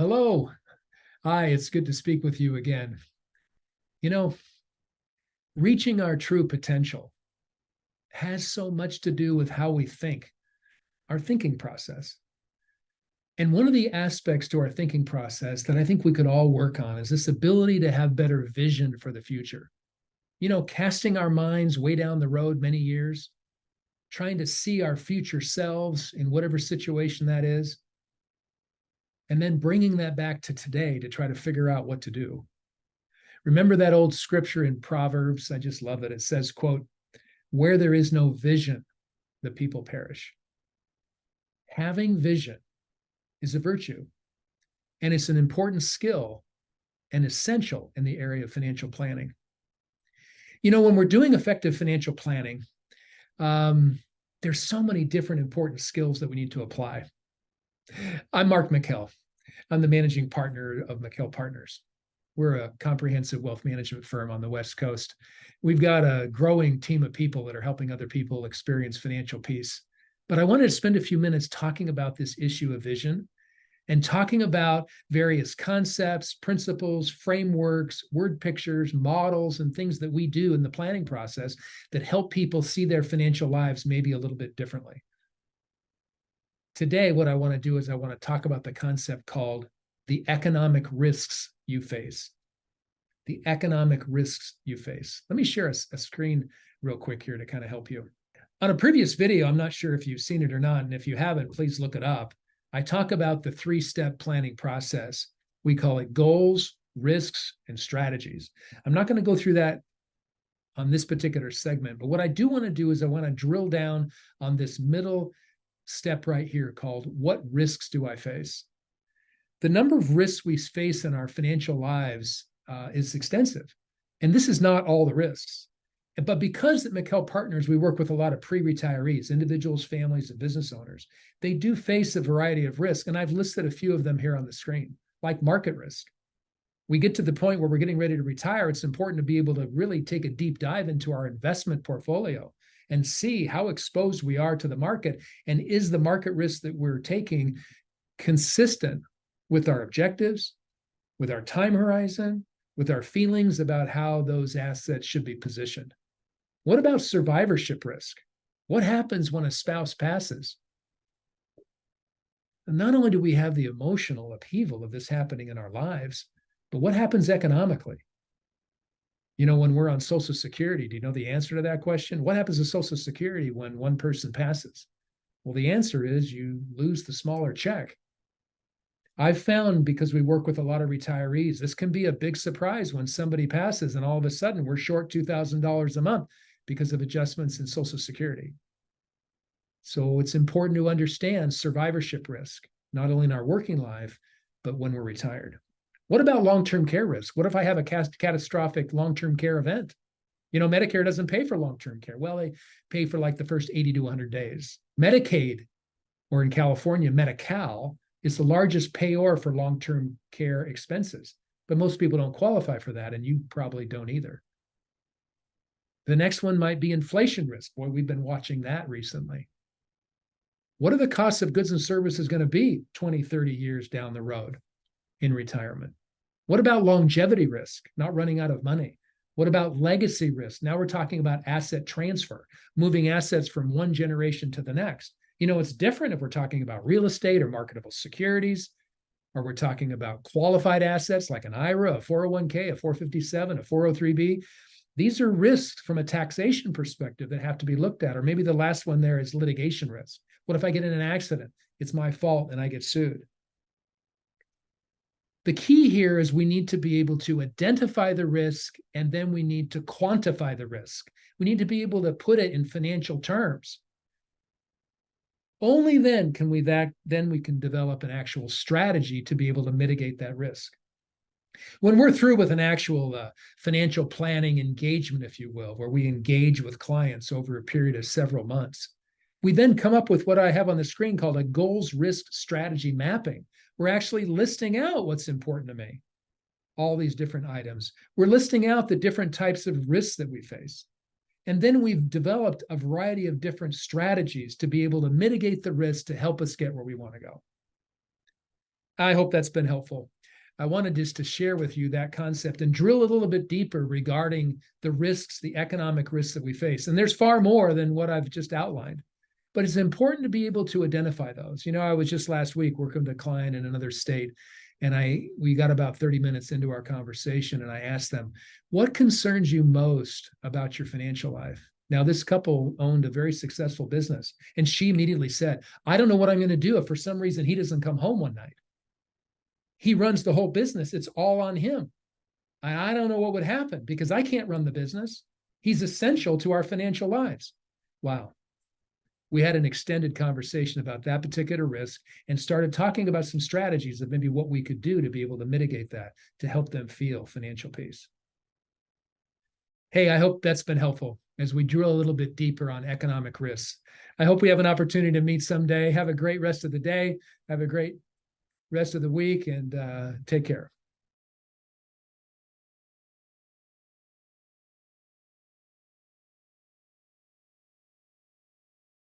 Hello. Hi, it's good to speak with you again. You know, reaching our true potential has so much to do with how we think, our thinking process. And one of the aspects to our thinking process that I think we could all work on is this ability to have better vision for the future. Casting our minds way down the road many years, trying to see our future selves in whatever situation that is, and then bringing that back to today to try to figure out what to do. Remember that old scripture in Proverbs? I just love it. It says, quote, where there is no vision, the people perish. Having vision is a virtue, and it's an important skill and essential in the area of financial planning. When we're doing effective financial planning, there's so many different important skills that we need to apply. I'm Mark McKell. I'm the managing partner of McKell Partners. We're a comprehensive wealth management firm on the West Coast. We've got a growing team of people that are helping other people experience financial peace. But I wanted to spend a few minutes talking about this issue of vision and talking about various concepts, principles, frameworks, word pictures, models, and things that we do in the planning process that help people see their financial lives maybe a little bit differently. Today, what I want to do is I want to talk about the concept called the economic risks you face. The economic risks you face. Let me share a screen real quick here to kind of help you. On a previous video, I'm not sure if you've seen it or not, and if you haven't, please look it up. I talk about the three-step planning process. We call it goals, risks, and strategies. I'm not going to go through that on this particular segment, but what I do want to do is I want to drill down on this middle step right here called what risks do I face? The number of risks we face in our financial lives is extensive. And this is not all the risks. But because at McKell Partners, we work with a lot of pre-retirees, individuals, families, and business owners, they do face a variety of risks. And I've listed a few of them here on the screen, like market risk. We get to the point where we're getting ready to retire. It's important to be able to really take a deep dive into our investment portfolio and see how exposed we are to the market. And is the market risk that we're taking consistent with our objectives, with our time horizon, with our feelings about how those assets should be positioned? What about survivorship risk? What happens when a spouse passes? And not only do we have the emotional upheaval of this happening in our lives, but what happens economically? When we're on Social Security, do you know the answer to that question? What happens to Social Security when one person passes? Well, the answer is you lose the smaller check. I've found, because we work with a lot of retirees, this can be a big surprise when somebody passes and all of a sudden we're short $2,000 a month because of adjustments in Social Security. So it's important to understand survivorship risk, not only in our working life, but when we're retired. What about long-term care risk? What if I have a catastrophic long-term care event? Medicare doesn't pay for long-term care. Well, they pay for like the first 80 to 100 days. Medicaid, or in California, Medi-Cal, is the largest payor for long-term care expenses. But most people don't qualify for that, and you probably don't either. The next one might be inflation risk. Boy, we've been watching that recently. What are the costs of goods and services going to be 20, 30 years down the road in retirement? What about longevity risk, not running out of money? What about legacy risk? Now we're talking about asset transfer, moving assets from one generation to the next. It's different if we're talking about real estate or marketable securities, or we're talking about qualified assets like an IRA, a 401k, a 457, a 403b. These are risks from a taxation perspective that have to be looked at. Or maybe the last one there is litigation risk. What if I get in an accident? It's my fault and I get sued. The key here is we need to be able to identify the risk, and then we need to quantify the risk. We need to be able to put it in financial terms. Only then can we develop an actual strategy to be able to mitigate that risk. When we're through with an actual financial planning engagement, if you will, where we engage with clients over a period of several months, we then come up with what I have on the screen called a goals risk strategy mapping. We're actually listing out what's important to me, all these different items. We're listing out the different types of risks that we face. And then we've developed a variety of different strategies to be able to mitigate the risk to help us get where we want to go. I hope that's been helpful. I wanted just to share with you that concept and drill a little bit deeper regarding the risks, the economic risks that we face. And there's far more than what I've just outlined, but it's important to be able to identify those. I was just last week working with a client in another state, and we got about 30 minutes into our conversation, and I asked them, what concerns you most about your financial life? Now, this couple owned a very successful business, and she immediately said, I don't know what I'm going to do if for some reason he doesn't come home one night. He runs the whole business. It's all on him. And I don't know what would happen because I can't run the business. He's essential to our financial lives. Wow. We had an extended conversation about that particular risk and started talking about some strategies of maybe what we could do to be able to mitigate that, to help them feel financial peace. Hey, I hope that's been helpful as we drill a little bit deeper on economic risks. I hope we have an opportunity to meet someday. Have a great rest of the day. Have a great rest of the week, and take care.